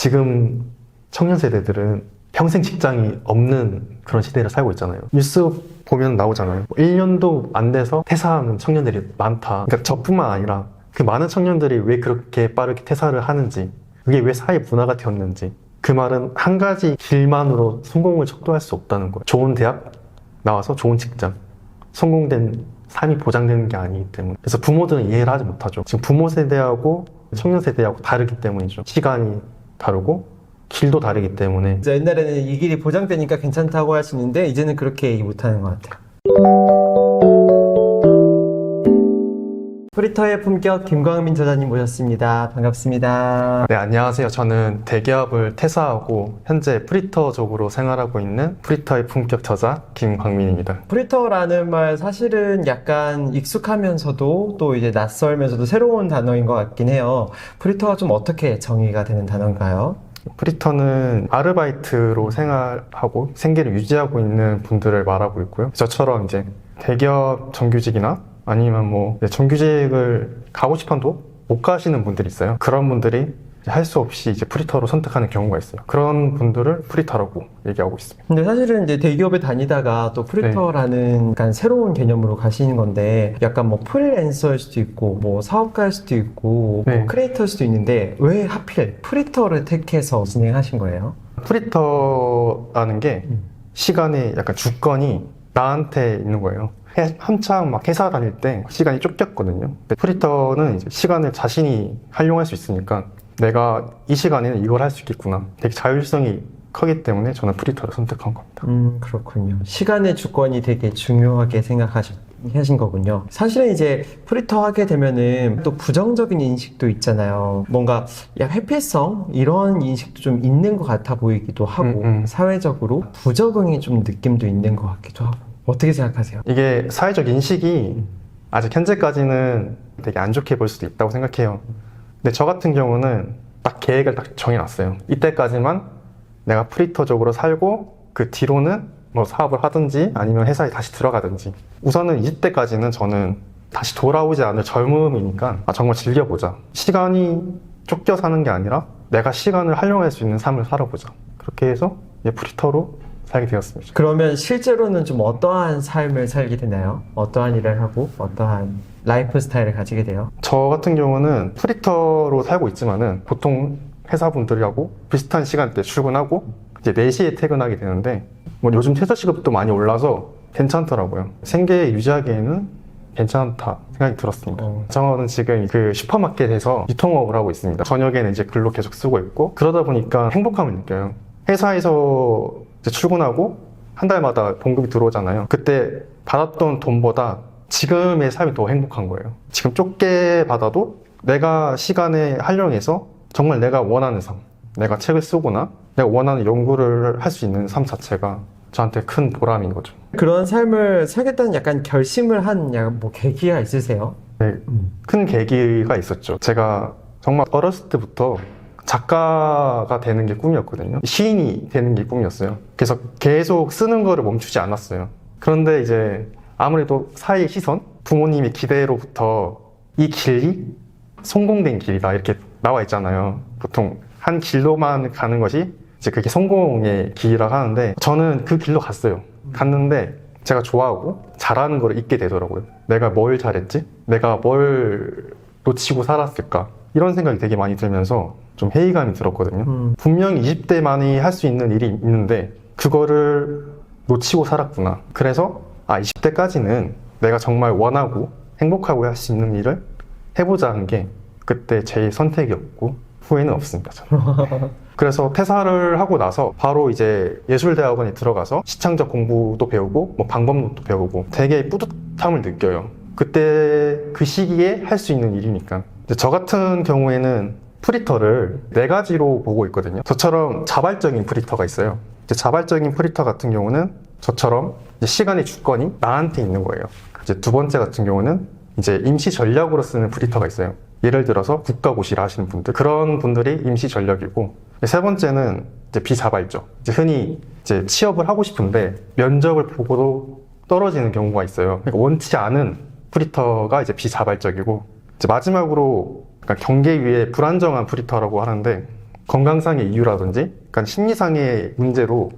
지금 청년 세대들은 평생 직장이 없는 그런 시대를 살고 있잖아요. 뉴스 보면 나오잖아요. 1년도 안 돼서 퇴사하는 청년들이 많다. 그러니까 저뿐만 아니라 그 많은 청년들이 왜 그렇게 빠르게 퇴사를 하는지, 그게 왜 사회 문화가 되었는지, 그 말은 한 가지 길만으로 성공을 척도할 수 없다는 거예요. 좋은 대학 나와서 좋은 직장, 성공된 삶이 보장되는 게 아니기 때문에. 그래서 부모들은 이해를 하지 못하죠. 지금 부모 세대하고 청년 세대하고 다르기 때문이죠. 시간이 다르고 길도 다르기 때문에. 이제 옛날에는 이 길이 보장되니까 괜찮다고 하시는데 이제는 그렇게 얘기 못하는 것 같아요. 프리터의 품격 김광민 저자님 모셨습니다. 반갑습니다. 네, 안녕하세요. 저는 대기업을 퇴사하고 현재 프리터족으로 생활하고 있는 프리터의 품격 저자 김광민입니다. 프리터라는 말 사실은 약간 익숙하면서도 또 이제 낯설면서도 새로운 단어인 것 같긴 해요. 프리터가 좀 어떻게 정의가 되는 단어인가요? 프리터는 아르바이트로 생활하고 생계를 유지하고 있는 분들을 말하고 있고요. 저처럼 이제 대기업 정규직이나 아니면 뭐 정규직을 가고 싶어도 못 가시는 분들이 있어요. 그런 분들이 할 수 없이 이제 프리터로 선택하는 경우가 있어요. 그런 분들을 프리터라고 얘기하고 있습니다. 근데 사실은 이제 대기업에 다니다가 또 프리터라는 약간 새로운 개념으로 가시는 건데 약간 뭐 프리랜서일 수도 있고 뭐 사업가일 수도 있고 뭐 크리에이터일 수도 있는데 왜 하필 프리터를 택해서 진행하신 거예요? 프리터라는 게 시간의 약간 주권이 나한테 있는 거예요. 한창 막 회사 다닐 때 시간이 쫓겼거든요. 근데 프리터는 이제 시간을 자신이 활용할 수 있으니까 내가 이 시간에는 이걸 할 수 있겠구나. 되게 자율성이 크기 때문에 저는 프리터를 선택한 겁니다. 그렇군요. 시간의 주권이 되게 중요하게 생각하신 거군요. 사실은 이제 프리터 하게 되면은 또 부정적인 인식도 있잖아요. 뭔가 야 회피성 이런 인식도 좀 있는 것 같아 보이기도 하고 사회적으로 부적응이 좀 느낌도 있는 것 같기도 하고. 어떻게 생각하세요? 이게 사회적 인식이 아직 현재까지는 되게 안 좋게 볼 수도 있다고 생각해요. 근데 저 같은 경우는 딱 계획을 딱 정해놨어요. 이때까지만 내가 프리터적으로 살고 그 뒤로는 뭐 사업을 하든지 아니면 회사에 다시 들어가든지. 우선은 20대까지는 저는 다시 돌아오지 않을 젊음이니까 정말 즐겨보자. 시간이 쫓겨 사는 게 아니라 내가 시간을 활용할 수 있는 삶을 살아보자. 그렇게 해서 이제 프리터로 살게 되었습니다. 그러면 실제로는 좀 어떠한 삶을 살게 되나요? 어떠한 일을 하고 어떠한 라이프 스타일을 가지게 돼요? 저 같은 경우는 프리터로 살고 있지만은 보통 회사분들하고 비슷한 시간대에 출근하고 이제 4시에 퇴근하게 되는데 뭐 요즘 퇴사 시급도 많이 올라서 괜찮더라고요. 생계 유지하기에는 괜찮다 생각이 들었습니다. 저는 지금 그 슈퍼마켓에서 유통업을 하고 있습니다. 저녁에는 이제 글로 계속 쓰고 있고 그러다 보니까 행복함을 느껴요. 회사에서 이제 출근하고 한 달마다 봉급이 들어오잖아요. 그때 받았던 돈보다 지금의 삶이 더 행복한 거예요. 지금 좁게 받아도 내가 시간에 활용해서 정말 내가 원하는 삶, 내가 책을 쓰거나 내가 원하는 연구를 할 수 있는 삶 자체가 저한테 큰 보람인 거죠. 그런 삶을 살겠다는 약간 결심을 한 뭐 계기가 있으세요? 네, 큰 계기가 있었죠. 제가 정말 어렸을 때부터 작가가 되는 게 꿈이었거든요. 시인이 되는 게 꿈이었어요. 그래서 계속 쓰는 거를 멈추지 않았어요. 그런데 이제 아무래도 사회의 시선, 부모님의 기대로부터 이 길이 성공된 길이다 이렇게 나와 있잖아요. 보통 한 길로만 가는 것이 이제 그게 성공의 길이라고 하는데 저는 그 길로 갔어요. 갔는데 제가 좋아하고 잘하는 걸 잊게 되더라고요. 내가 뭘 잘했지? 내가 뭘 놓치고 살았을까? 이런 생각이 되게 많이 들면서 좀 회의감이 들었거든요. 분명히 20대만이 할 수 있는 일이 있는데 그거를 놓치고 살았구나. 그래서 20대까지는 내가 정말 원하고 행복하고 할 수 있는 일을 해보자 한 게 그때 제 선택이었고 후회는 없습니다. 저는. 그래서 퇴사를 하고 나서 바로 이제 예술대학원에 들어가서 시창적 공부도 배우고 뭐 방법론도 배우고 되게 뿌듯함을 느껴요. 그때 그 시기에 할 수 있는 일이니까. 저 같은 경우에는 프리터를 4가지로 보고 있거든요. 저처럼 자발적인 프리터가 있어요. 이제 자발적인 프리터 같은 경우는 저처럼 이제 시간의 주권이 나한테 있는 거예요. 이제 두 번째 같은 경우는 이제 임시 전략으로 쓰는 프리터가 있어요. 예를 들어서 국가고시를 하시는 분들, 그런 분들이 임시 전략이고, 세 번째는 이제 비자발적. 이제 흔히 이제 취업을 하고 싶은데 면접을 보고도 떨어지는 경우가 있어요. 그러니까 원치 않은 프리터가 이제 비자발적이고, 이제 마지막으로 경계 위에 불안정한 프리터라고 하는데 건강상의 이유라든지 그러니까 심리상의 문제로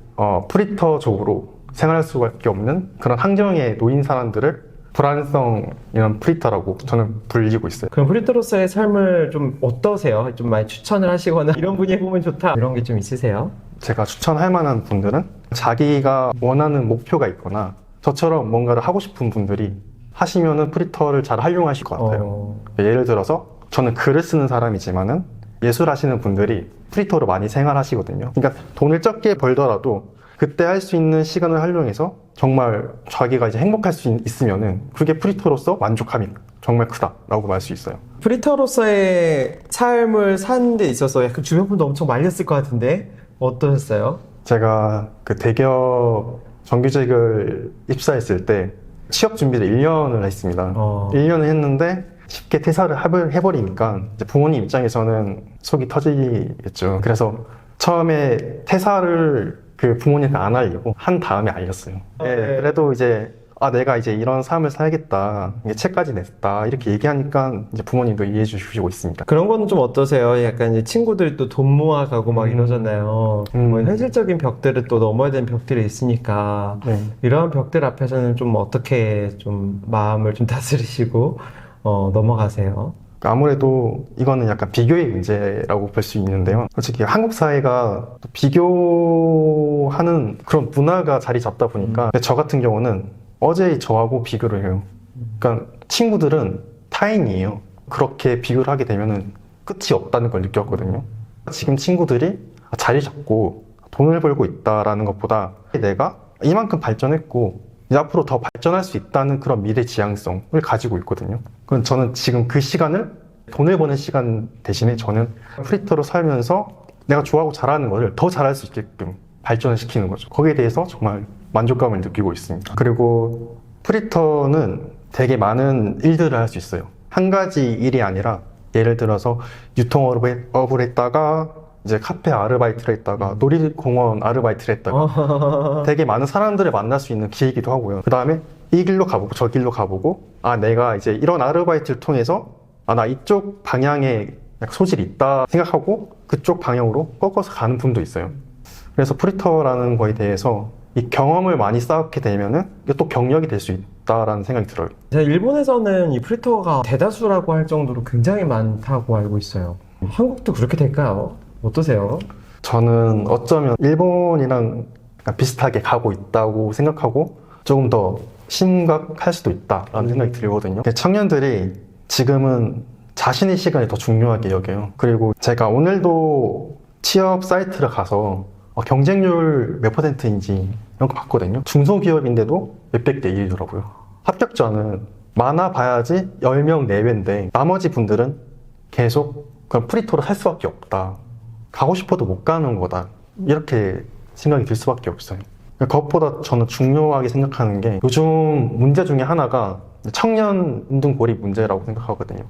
프리터 쪽으로 생활할 수밖에 없는 그런 환경에 놓인 사람들을 불안성 이런 프리터라고 저는 불리고 있어요. 그럼 프리터로서의 삶을 좀 어떠세요? 좀 많이 추천을 하시거나 이런 분이 해보면 좋다 이런 게 좀 있으세요? 제가 추천할 만한 분들은 자기가 원하는 목표가 있거나 저처럼 뭔가를 하고 싶은 분들이 하시면은 프리터를 잘 활용하실 것 같아요. 예를 들어서 저는 글을 쓰는 사람이지만은 예술하시는 분들이 프리터로 많이 생활하시거든요. 그러니까 돈을 적게 벌더라도 그때 할 수 있는 시간을 활용해서 정말 자기가 이제 행복할 수 있으면은 그게 프리터로서 만족감이 정말 크다라고 말 수 있어요. 프리터로서의 삶을 사는 데 있어서 약간 주변 분도 엄청 말렸을 것 같은데 어떠셨어요? 제가 그 대기업 정규직을 입사했을 때 취업 준비를 1년을 했습니다. 1년을 했는데 쉽게 퇴사를 해버리니까 이제 부모님 입장에서는 속이 터지겠죠. 그래서 처음에 퇴사를 그 부모님한테 안 알리고 한 다음에 알렸어요. 네, 그래도 이제 내가 이제 이런 삶을 살겠다, 이게 책까지 냈다 이렇게 얘기하니까 이제 부모님도 이해해 주시고 있습니다. 그런 거는 좀 어떠세요? 약간 이제 친구들 또 돈 모아가고 막 이러잖아요. 뭐 현실적인 벽들을 또 넘어야 되는 벽들이 있으니까 네. 이러한 벽들 앞에서는 좀 어떻게 좀 마음을 좀 다스리시고 넘어가세요? 아무래도 이거는 약간 비교의 문제라고 볼 수 있는데요. 솔직히 한국 사회가 또 비교하는 그런 문화가 자리 잡다 보니까 저 같은 경우는 어제 저하고 비교를 해요. 그러니까 친구들은 타인이에요. 그렇게 비교를 하게 되면은 끝이 없다는 걸 느꼈거든요. 지금 친구들이 자리 잡고 돈을 벌고 있다라는 것보다 내가 이만큼 발전했고 이제 앞으로 더 발전할 수 있다는 그런 미래 지향성을 가지고 있거든요. 그럼 저는 지금 그 시간을 돈을 버는 시간 대신에 저는 프리터로 살면서 내가 좋아하고 잘하는 것을 더 잘할 수 있게끔 발전을 시키는 거죠. 거기에 대해서 정말 만족감을 느끼고 있습니다. 그리고 프리터는 되게 많은 일들을 할 수 있어요. 한 가지 일이 아니라 예를 들어서 유통업을 했다가 이제 카페 아르바이트를 했다가 놀이공원 아르바이트를 했다가 되게 많은 사람들을 만날 수 있는 기회이기도 하고요. 그 다음에 이 길로 가보고 저 길로 가보고 내가 이제 이런 아르바이트를 통해서 나 이쪽 방향에 소질이 있다 생각하고 그쪽 방향으로 꺾어서 가는 분도 있어요. 그래서 프리터라는 거에 대해서 이 경험을 많이 쌓게 되면은 이게 또 경력이 될 수 있다라는 생각이 들어요. 제가 일본에서는 이 프리터가 대다수라고 할 정도로 굉장히 많다고 알고 있어요. 한국도 그렇게 될까요? 어떠세요? 저는 어쩌면 일본이랑 비슷하게 가고 있다고 생각하고 조금 더 심각할 수도 있다라는 생각이 들거든요. 청년들이 지금은 자신의 시간이 더 중요하게 여겨요. 그리고 제가 오늘도 취업 사이트를 가서 경쟁률 몇 %인지 이런 거 봤거든요. 중소기업인데도 몇백 대 1이더라고요. 합격자는 많아 봐야지 10명 내외인데 나머지 분들은 계속 그냥 프리터로 살 수밖에 없다. 가고 싶어도 못 가는 거다. 이렇게 생각이 들 수밖에 없어요. 그것보다 저는 중요하게 생각하는 게 요즘 문제 중에 하나가 청년 운동 고립 문제라고 생각하거든요.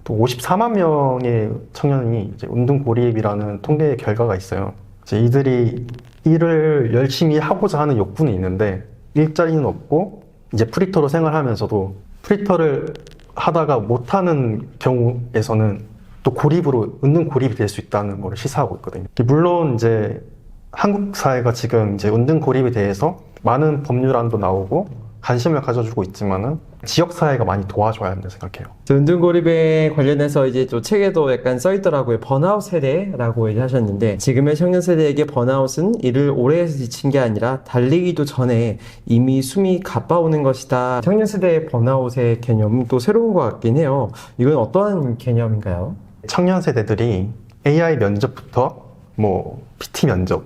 또 54만 명의 청년이 이제 운동 고립이라는 통계 결과가 있어요. 이제 이들이 일을 열심히 하고자 하는 욕구는 있는데 일자리는 없고 이제 프리터로 생활하면서도 프리터를 하다가 못하는 경우에서는 또 고립으로 은둔 고립이 될 수 있다는 걸 시사하고 있거든요. 물론 이제 한국 사회가 지금 이제 은둔 고립에 대해서 많은 법률안도 나오고 관심을 가져주고 있지만은 지역 사회가 많이 도와줘야 한다고 생각해요. 은둔고립에 관련해서 이제 또 책에도 약간 써있더라고요. 번아웃 세대라고 얘기하셨는데 지금의 청년 세대에게 번아웃은 일을 오래 해서 지친 게 아니라 달리기도 전에 이미 숨이 가빠오는 것이다. 청년 세대의 번아웃의 개념은 또 새로운 것 같긴 해요. 이건 어떠한 개념인가요? 청년 세대들이 AI 면접부터 PT 면접,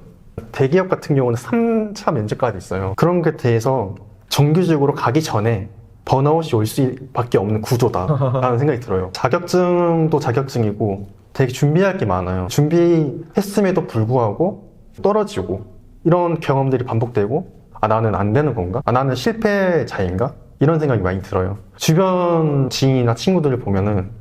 대기업 같은 경우는 3차 면접까지 있어요. 그런 것에 대해서 정규직으로 가기 전에 번아웃이 올 수밖에 없는 구조다라는 생각이 들어요. 자격증도 자격증이고 되게 준비할 게 많아요. 준비했음에도 불구하고 떨어지고 이런 경험들이 반복되고 나는 안 되는 건가? 나는 실패자인가? 이런 생각이 많이 들어요. 주변 지인이나 친구들을 보면은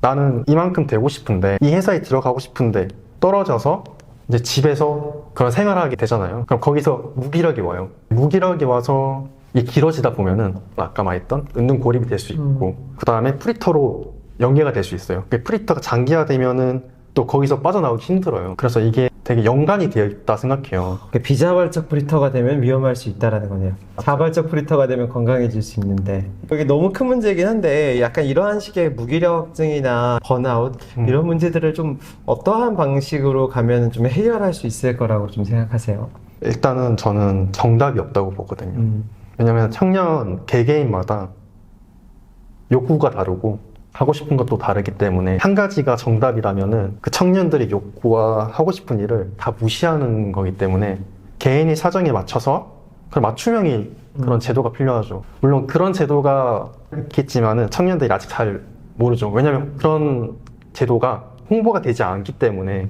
나는 이만큼 되고 싶은데 이 회사에 들어가고 싶은데 떨어져서 이제 집에서 그런 생활을 하게 되잖아요. 그럼 거기서 무기력이 와요. 무기력이 와서 이 길어지다 보면은 아까 말했던 은둔 고립이 될 수 있고 그 다음에 프리터로 연계가 될 수 있어요. 프리터가 장기화되면은 또 거기서 빠져나오기 힘들어요. 그래서 이게 되게 연관이 되어 있다 생각해요. 비자발적 프리터가 되면 위험할 수 있다라는 거네요. 자발적 프리터가 되면 건강해질 수 있는데 이게 너무 큰 문제이긴 한데 약간 이러한 식의 무기력증이나 번아웃 이런 문제들을 좀 어떠한 방식으로 가면 좀 해결할 수 있을 거라고 좀 생각하세요? 일단은 저는 정답이 없다고 보거든요. 왜냐면 청년 개개인마다 욕구가 다르고 하고 싶은 것도 다르기 때문에 한 가지가 정답이라면은 그 청년들의 욕구와 하고 싶은 일을 다 무시하는 거기 때문에 개인의 사정에 맞춰서 그런 맞춤형이 그런 제도가 필요하죠. 물론 그런 제도가 있겠지만은 청년들이 아직 잘 모르죠. 왜냐면 그런 제도가 홍보가 되지 않기 때문에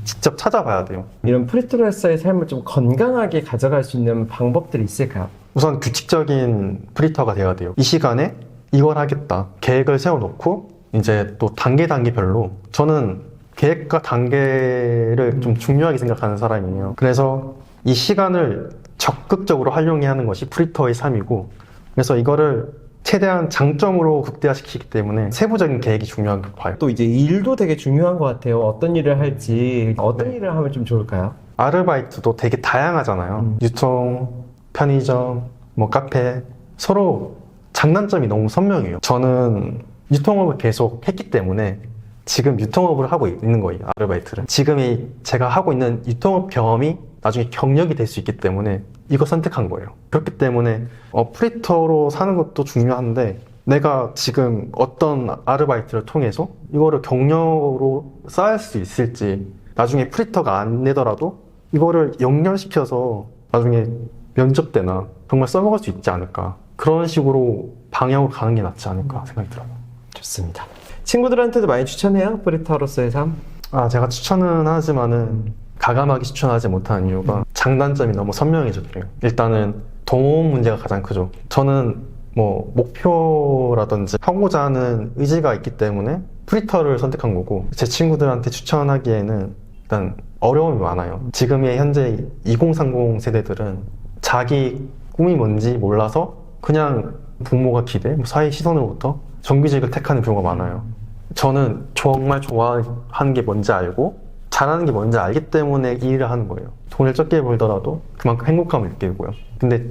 직접 찾아봐야 돼요. 이런 프리터로서의 삶을 좀 건강하게 가져갈 수 있는 방법들이 있을까요? 우선 규칙적인 프리터가 돼야 돼요. 이 시간에 이걸 하겠다. 계획을 세워놓고 이제 또 단계별로 저는 계획과 단계를 좀 중요하게 생각하는 사람이에요. 그래서 이 시간을 적극적으로 활용해야 하는 것이 프리터의 삶이고 그래서 이거를 최대한 장점으로 극대화시키기 때문에 세부적인 계획이 중요하다고 봐요. 또 이제 일도 되게 중요한 것 같아요. 어떤 일을 할지 어떤 일을 하면 좀 좋을까요? 아르바이트도 되게 다양하잖아요. 유통, 편의점, 뭐 카페 서로 장단점이 너무 선명해요. 저는 유통업을 계속 했기 때문에 지금 유통업을 하고 있는 거예요. 아르바이트를. 지금이 제가 하고 있는 유통업 경험이 나중에 경력이 될 수 있기 때문에 이거 선택한 거예요. 그렇기 때문에 프리터로 사는 것도 중요한데 내가 지금 어떤 아르바이트를 통해서 이거를 경력으로 쌓을 수 있을지 나중에 프리터가 안 되더라도 이거를 연결시켜서 나중에 면접 때나 정말 써먹을 수 있지 않을까. 그런 식으로 방향으로 가는 게 낫지 않을까 생각이 들어요. 좋습니다. 친구들한테도 많이 추천해요? 프리터로서의 삶? 제가 추천은 하지만은 가감하게 추천하지 못하는 이유가 장단점이 너무 선명해졌어요. 일단은 돈 문제가 가장 크죠. 저는 뭐 목표라든지 하고자 하는 의지가 있기 때문에 프리터를 선택한 거고 제 친구들한테 추천하기에는 일단 어려움이 많아요. 지금의 현재 2030 세대들은 자기 꿈이 뭔지 몰라서 그냥 부모가 기대, 사회 시선으로부터 정규직을 택하는 경우가 많아요. 저는 정말 좋아하는 게 뭔지 알고 잘하는 게 뭔지 알기 때문에 이 일을 하는 거예요. 돈을 적게 벌더라도 그만큼 행복감을 느끼고요. 근데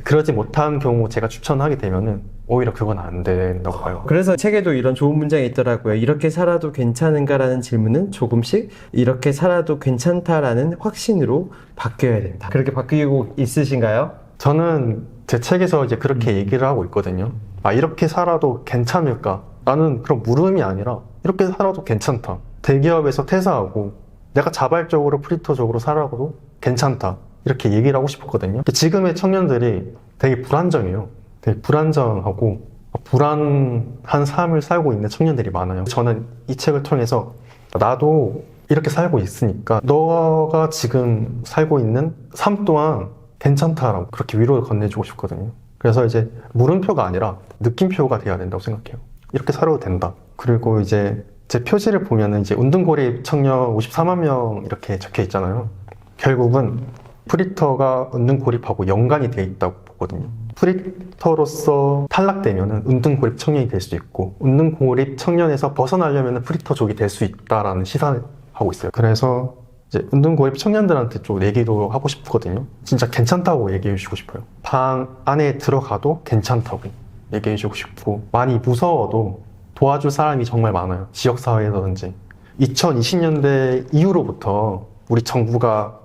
그러지 못한 경우 제가 추천하게 되면은 오히려 그건 안 된다고 봐요. 그래서 책에도 이런 좋은 문장이 있더라고요. 이렇게 살아도 괜찮은가라는 질문은 조금씩 이렇게 살아도 괜찮다라는 확신으로 바뀌어야 된다. 그렇게 바뀌고 있으신가요? 저는 제 책에서 이제 그렇게 얘기를 하고 있거든요. 이렇게 살아도 괜찮을까? 나는 그런 물음이 아니라 이렇게 살아도 괜찮다. 대기업에서 퇴사하고 내가 자발적으로 프리터적으로 살아도 괜찮다. 이렇게 얘기를 하고 싶었거든요. 지금의 청년들이 되게 불안정해요. 되게 불안정하고 불안한 삶을 살고 있는 청년들이 많아요. 저는 이 책을 통해서 나도 이렇게 살고 있으니까 너가 지금 살고 있는 삶 또한 괜찮다라고 그렇게 위로를 건네주고 싶거든요. 그래서 이제 물음표가 아니라 느낌표가 돼야 된다고 생각해요. 이렇게 살아도 된다. 그리고 이제 제 표지를 보면은 이제 운동고립 청년 54만 명 이렇게 적혀 있잖아요. 결국은 프리터가 운동고립하고 연관이 되어 있다고 보거든요. 프리터로서 탈락되면은 운동고립 청년이 될 수 있고 운동고립 청년에서 벗어나려면은 프리터족이 될 수 있다라는 시사를 하고 있어요. 그래서 이제 운동고립 청년들한테 좀 얘기도 하고 싶거든요. 진짜 괜찮다고 얘기해 주고 싶어요. 방 안에 들어가도 괜찮다고 얘기해 주고 싶고 많이 무서워도 도와줄 사람이 정말 많아요. 지역사회라든지 2020년대 이후로부터 우리 정부가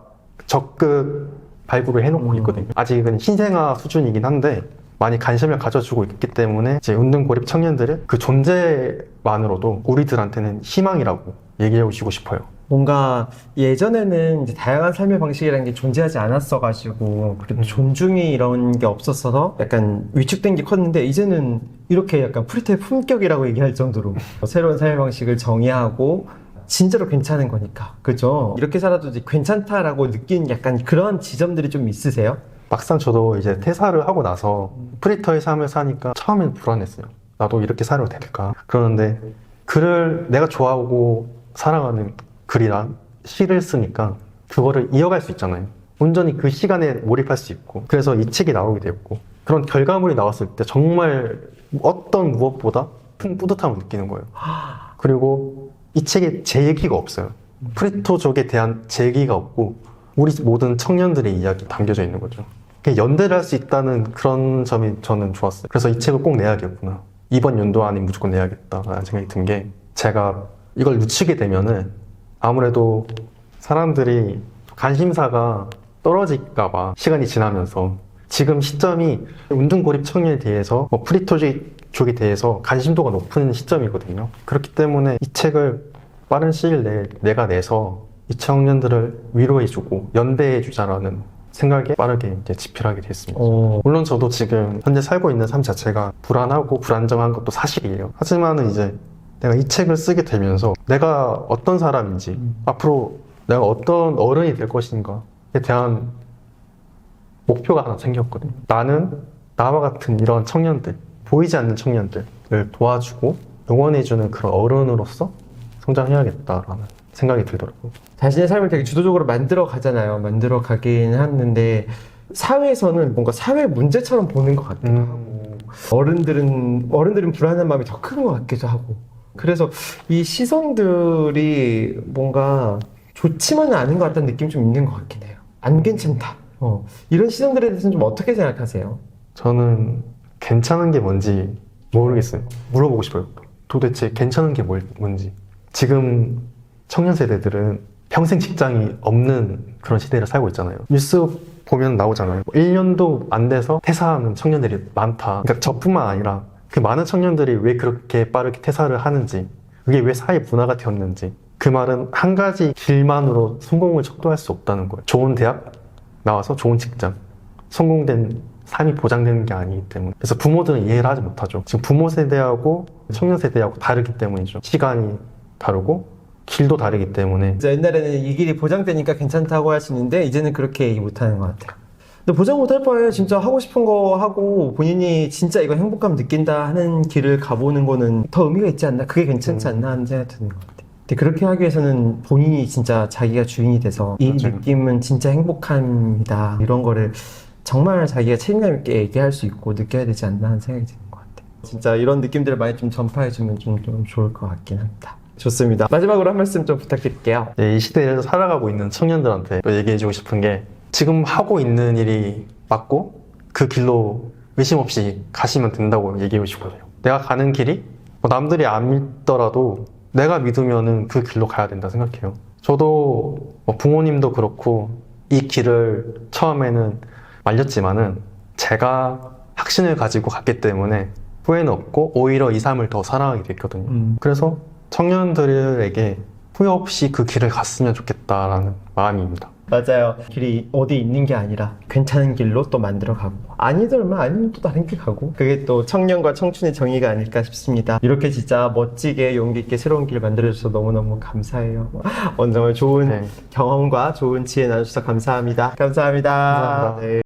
적극 발굴을 해놓고 있거든요. 아직은 신생아 수준이긴 한데 많이 관심을 가져주고 있기 때문에 이제 운동고립 청년들은 그 존재만으로도 우리들한테는 희망이라고 얘기해 주고 싶어요. 뭔가 예전에는 이제 다양한 삶의 방식이라는 게 존재하지 않았어가지고 그래도 존중이 이런 게 없었어서 약간 위축된 게 컸는데 이제는 이렇게 약간 프리터의 품격이라고 얘기할 정도로 새로운 삶의 방식을 정의하고 진짜로 괜찮은 거니까 그죠? 이렇게 살아도 이제 괜찮다라고 느낀 약간 그런 지점들이 좀 있으세요? 막상 저도 이제 퇴사를 하고 나서 프리터의 삶을 사니까 처음엔 불안했어요. 나도 이렇게 살아도 될까? 그러는데 글을 내가 좋아하고 사랑하는 글이랑 시를 쓰니까 그거를 이어갈 수 있잖아요. 온전히 그 시간에 몰입할 수 있고 그래서 이 책이 나오게 되었고 그런 결과물이 나왔을 때 정말 어떤 무엇보다 큰 뿌듯함을 느끼는 거예요. 그리고 이 책에 제 얘기가 없어요. 프리토족에 대한 제 얘기가 없고 우리 모든 청년들의 이야기 담겨져 있는 거죠. 그냥 연대를 할 수 있다는 그런 점이 저는 좋았어요. 그래서 이 책을 꼭 내야겠구나. 이번 연도 안에 무조건 내야겠다라는 생각이 든 게, 제가 이걸 늦추게 되면은 아무래도 사람들이 관심사가 떨어질까 봐, 시간이 지나면서. 지금 시점이 운동고립 청년에 대해서, 프리토족에 대해서 관심도가 높은 시점이거든요. 그렇기 때문에 이 책을 빠른 시일 내에 내가 내서 이 청년들을 위로해주고 연대해주자라는 생각에 빠르게 이제 집필하게 됐습니다. 물론 저도 지금 현재 살고 있는 삶 자체가 불안하고 불안정한 것도 사실이에요. 하지만은 이제 내가 이 책을 쓰게 되면서 내가 어떤 사람인지, 앞으로 내가 어떤 어른이 될 것인가에 대한 목표가 하나 생겼거든요. 나는 나와 같은 이런 청년들, 보이지 않는 청년들을 도와주고 응원해주는 그런 어른으로서 성장해야겠다라는 생각이 들더라고요. 자신의 삶을 되게 주도적으로 만들어 가잖아요. 만들어 가긴 하는데 사회에서는 뭔가 사회 문제처럼 보는 것 같기도 하고, 어른들은 불안한 마음이 더 큰 것 같기도 하고, 그래서 이 시선들이 뭔가 좋지만은 않은 것 같다는 느낌이 좀 있는 것 같긴 해요. 안 괜찮다. 이런 시선들에 대해서는 좀 어떻게 생각하세요? 저는 괜찮은 게 뭔지 모르겠어요. 물어보고 싶어요. 도대체 괜찮은 게 뭔지. 지금 청년 세대들은 평생 직장이 없는 그런 시대를 살고 있잖아요. 뉴스 보면 나오잖아요. 1년도 안 돼서 퇴사하는 청년들이 많다. 그러니까 저뿐만 아니라 그 많은 청년들이 왜 그렇게 빠르게 퇴사를 하는지, 그게 왜 사회 문화가 되었는지. 그 말은 한 가지 길만으로 성공을 척도할 수 없다는 거예요. 좋은 대학 나와서 좋은 직장, 성공된 삶이 보장되는 게 아니기 때문에. 그래서 부모들은 이해를 하지 못하죠. 지금 부모 세대하고 청년 세대하고 다르기 때문이죠. 시간이 다르고 길도 다르기 때문에. 옛날에는 이 길이 보장되니까 괜찮다고 하시는데 이제는 그렇게 얘기 못하는 것 같아요. 근데 보장 못할 바에 진짜 하고 싶은 거 하고 본인이 진짜 이거 행복감 느낀다 하는 길을 가보는 거는 더 의미가 있지 않나? 그게 괜찮지 않나 하는 생각이 드는 것 같아요. 근데 그렇게 하기 위해서는 본인이 진짜 자기가 주인이 돼서 이 맞아요. 느낌은 진짜 행복함이다, 이런 거를 정말 자기가 책임감 있게 얘기할 수 있고 느껴야 되지 않나 하는 생각이 드는 것 같아요. 진짜 이런 느낌들을 많이 좀 전파해주면 좀 좋을 것 같긴 합니다. 좋습니다. 마지막으로 한 말씀 좀 부탁드릴게요. 이 시대를 살아가고 있는 청년들한테 또 얘기해주고 싶은 게, 지금 하고 있는 일이 맞고 그 길로 의심 없이 가시면 된다고 얘기하고 싶거든요. 내가 가는 길이 남들이 안 믿더라도 내가 믿으면은 그 길로 가야 된다 생각해요. 저도 부모님도 그렇고 이 길을 처음에는 말렸지만은 제가 확신을 가지고 갔기 때문에 후회는 없고 오히려 이 삶을 더 사랑하게 됐거든요. 그래서 청년들에게 후회 없이 그 길을 갔으면 좋겠다라는 마음입니다. 맞아요. 길이 어디 있는 게 아니라 괜찮은 길로 또 만들어가고, 아니더만 아니면 또 다른 길 가고, 그게 또 청년과 청춘의 정의가 아닐까 싶습니다. 이렇게 진짜 멋지게 용기 있게 새로운 길 만들어줘서 너무너무 감사해요. 오늘 정말 좋은 네. 경험과 좋은 지혜 나눠주셔서 감사합니다. 감사합니다. 감사합니다. 네.